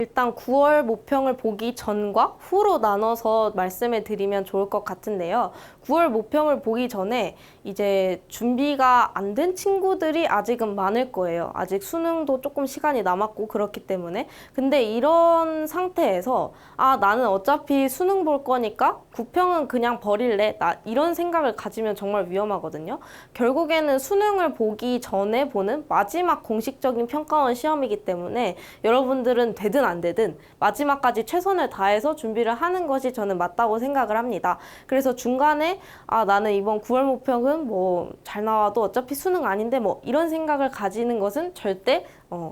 일단 9월 모평을 보기 전과 후로 나눠서 말씀을 드리면 좋을 것 같은데요. 9월 모평을 보기 전에 이제 준비가 안 된 친구들이 아직은 많을 거예요. 아직 수능도 조금 시간이 남았고 그렇기 때문에. 근데 이런 상태에서 나는 어차피 수능 볼 거니까 9평은 그냥 버릴래. 이런 생각을 가지면 정말 위험하거든요. 결국에는 수능을 보기 전에 보는 마지막 공식적인 평가원 시험이기 때문에 여러분들은 되든 안 되든 마지막까지 최선을 다해서 준비를 하는 것이 저는 맞다고 생각을 합니다. 그래서 중간에 나는 이번 9월 모평은 뭐 잘 나와도 어차피 수능 아닌데 뭐 이런 생각을 가지는 것은 절대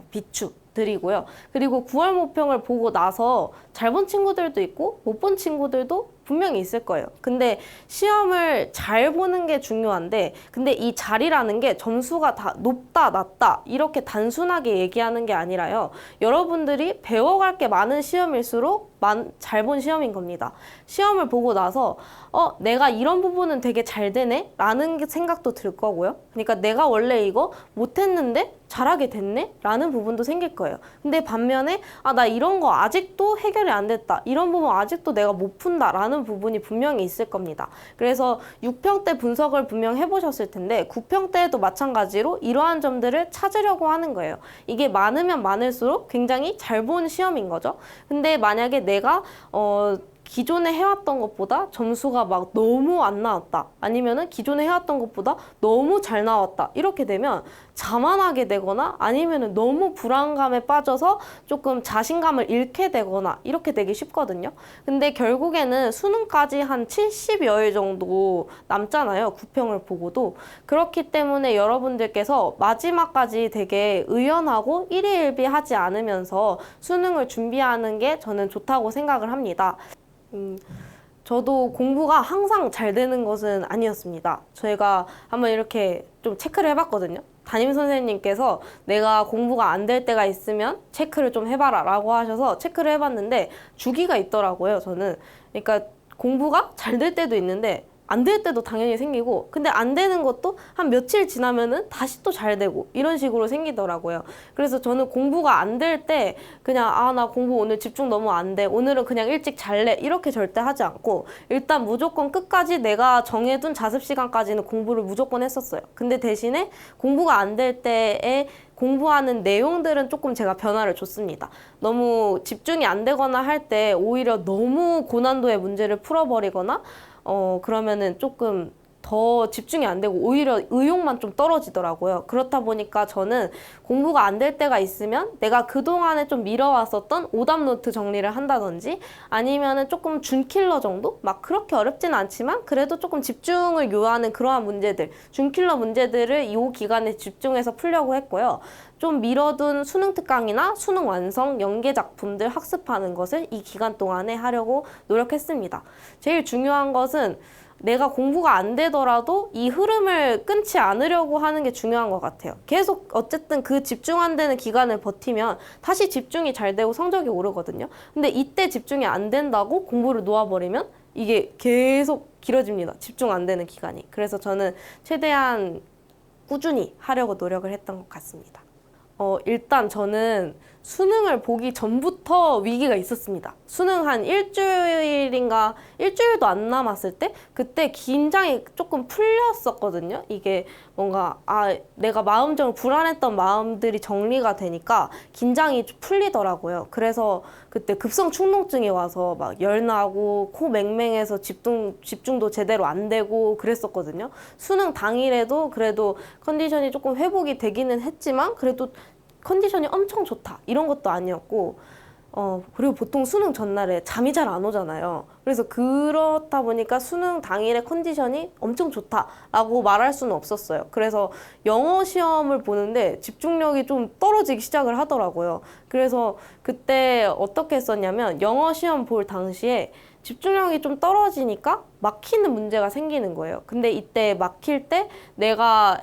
비추드리고요. 그리고 9월 모평을 보고 나서 잘 본 친구들도 있고 못 본 친구들도 분명히 있을 거예요. 근데 시험을 잘 보는 게 중요한데, 근데 이 잘이라는 게 점수가 다 높다, 낮다 이렇게 단순하게 얘기하는 게 아니라요. 여러분들이 배워갈 게 많은 시험일수록 잘 본 시험인 겁니다. 시험을 보고 나서 내가 이런 부분은 되게 잘 되네? 라는 생각도 들 거고요. 그러니까 내가 원래 이거 못했는데 잘하게 됐네? 라는 부분도 생길 거예요. 근데 반면에 나 이런 거 아직도 해결이 안 됐다. 이런 부분 아직도 내가 못 푼다. 라는 부분이 분명히 있을 겁니다. 그래서 6평 때 분석을 분명 해보셨을 텐데 9평 때에도 마찬가지로 이러한 점들을 찾으려고 하는 거예요. 이게 많으면 많을수록 굉장히 잘 본 시험인 거죠. 근데 만약에 내가 기존에 해왔던 것보다 점수가 막 너무 안 나왔다. 아니면은 기존에 해왔던 것보다 너무 잘 나왔다. 이렇게 되면 자만하게 되거나 아니면은 너무 불안감에 빠져서 조금 자신감을 잃게 되거나 이렇게 되기 쉽거든요. 근데 결국에는 수능까지 한 70여일 정도 남잖아요. 9평을 보고도. 그렇기 때문에 여러분들께서 마지막까지 되게 의연하고 일희일비하지 않으면서 수능을 준비하는 게 저는 좋다고 생각을 합니다. 저도 공부가 항상 잘 되는 것은 아니었습니다. 저희가 한번 이렇게 좀 체크를 해봤거든요. 담임 선생님께서 내가 공부가 안 될 때가 있으면 체크를 좀 해봐라 라고 하셔서 체크를 해봤는데 주기가 있더라고요, 저는. 그러니까 공부가 잘 될 때도 있는데 안 될 때도 당연히 생기고, 근데 안 되는 것도 한 며칠 지나면은 다시 또 잘 되고 이런 식으로 생기더라고요. 그래서 저는 공부가 안 될 때 그냥 나 공부 오늘 집중 너무 안 돼, 오늘은 그냥 일찍 잘래, 이렇게 절대 하지 않고 일단 무조건 끝까지 내가 정해둔 자습 시간까지는 공부를 무조건 했었어요. 근데 대신에 공부가 안 될 때에 공부하는 내용들은 조금 제가 변화를 줬습니다. 너무 집중이 안 되거나 할 때 오히려 너무 고난도의 문제를 풀어버리거나 그러면은 조금 더 집중이 안 되고 오히려 의욕만 좀 떨어지더라고요. 그렇다 보니까 저는 공부가 안 될 때가 있으면 내가 그동안에 좀 미뤄왔었던 오답 노트 정리를 한다든지 아니면은 조금 준킬러 정도? 막 그렇게 어렵진 않지만 그래도 조금 집중을 요하는 그러한 문제들, 준킬러 문제들을 이 기간에 집중해서 풀려고 했고요. 좀 미뤄둔 수능 특강이나 수능 완성 연계 작품들 학습하는 것을 이 기간 동안에 하려고 노력했습니다. 제일 중요한 것은 내가 공부가 안 되더라도 이 흐름을 끊지 않으려고 하는 게 중요한 것 같아요. 계속 어쨌든 그 집중 안 되는 기간을 버티면 다시 집중이 잘 되고 성적이 오르거든요. 근데 이때 집중이 안 된다고 공부를 놓아버리면 이게 계속 길어집니다. 집중 안 되는 기간이. 그래서 저는 최대한 꾸준히 하려고 노력을 했던 것 같습니다. 일단 저는 수능을 보기 전부터 위기가 있었습니다. 수능 한 일주일도 안 남았을 때 그때 긴장이 조금 풀렸었거든요. 이게 뭔가 내가 마음적으로 불안했던 마음들이 정리가 되니까 긴장이 좀 풀리더라고요. 그래서 그때 급성 충농증이 와서 막 열나고 코 맹맹해서 집중도 제대로 안 되고 그랬었거든요. 수능 당일에도 그래도 컨디션이 조금 회복이 되기는 했지만 그래도 컨디션이 엄청 좋다 이런 것도 아니었고 그리고 보통 수능 전날에 잠이 잘 안 오잖아요. 그래서 그렇다 보니까 수능 당일의 컨디션이 엄청 좋다라고 말할 수는 없었어요. 그래서 영어 시험을 보는데 집중력이 좀 떨어지기 시작을 하더라고요. 그래서 그때 어떻게 했었냐면 영어 시험 볼 당시에 집중력이 좀 떨어지니까 막히는 문제가 생기는 거예요. 근데 이때 막힐 때 내가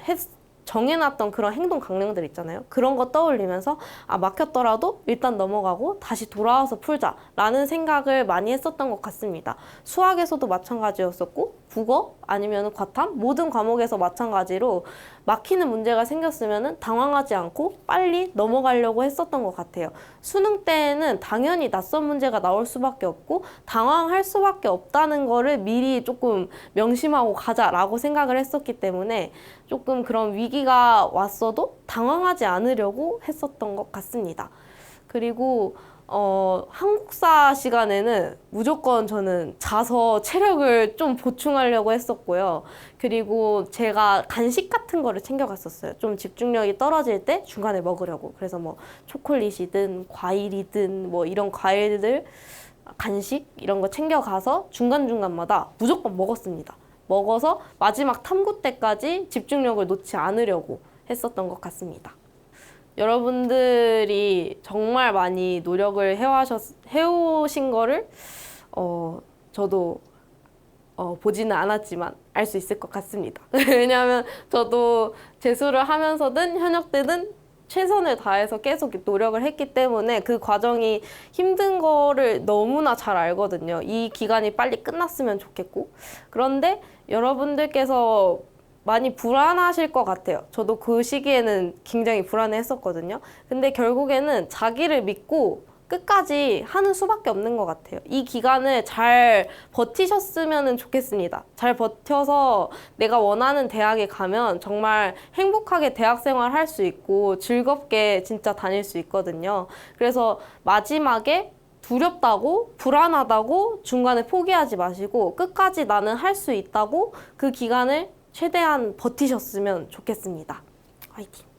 정해놨던 그런 행동 강령들 있잖아요. 그런 거 떠올리면서 막혔더라도 일단 넘어가고 다시 돌아와서 풀자라는 생각을 많이 했었던 것 같습니다. 수학에서도 마찬가지였었고 국어 아니면 과탐 모든 과목에서 마찬가지로 막히는 문제가 생겼으면 당황하지 않고 빨리 넘어가려고 했었던 것 같아요. 수능 때는 당연히 낯선 문제가 나올 수밖에 없고 당황할 수밖에 없다는 거를 미리 조금 명심하고 가자라고 생각을 했었기 때문에 조금 그런 위기가 왔어도 당황하지 않으려고 했었던 것 같습니다. 그리고 한국사 시간에는 무조건 저는 자서 체력을 좀 보충하려고 했었고요. 그리고 제가 간식 같은 거를 챙겨갔었어요. 좀 집중력이 떨어질 때 중간에 먹으려고. 그래서 뭐 초콜릿이든 과일이든 뭐 이런 과일들, 간식 이런 거 챙겨가서 중간중간마다 무조건 먹었습니다. 먹어서 마지막 탐구 때까지 집중력을 놓지 않으려고 했었던 것 같습니다. 여러분들이 정말 많이 노력을 해오신 거를 저도 보지는 않았지만 알 수 있을 것 같습니다. 왜냐하면 저도 재수를 하면서든 현역 때든 최선을 다해서 계속 노력을 했기 때문에 그 과정이 힘든 거를 너무나 잘 알거든요. 이 기간이 빨리 끝났으면 좋겠고. 그런데 여러분들께서 많이 불안하실 것 같아요. 저도 그 시기에는 굉장히 불안해했었거든요. 근데 결국에는 자기를 믿고 끝까지 하는 수밖에 없는 것 같아요. 이 기간을 잘 버티셨으면 좋겠습니다. 잘 버텨서 내가 원하는 대학에 가면 정말 행복하게 대학생활 할 수 있고 즐겁게 진짜 다닐 수 있거든요. 그래서 마지막에 두렵다고 불안하다고 중간에 포기하지 마시고 끝까지 나는 할 수 있다고 그 기간을 최대한 버티셨으면 좋겠습니다. 화이팅!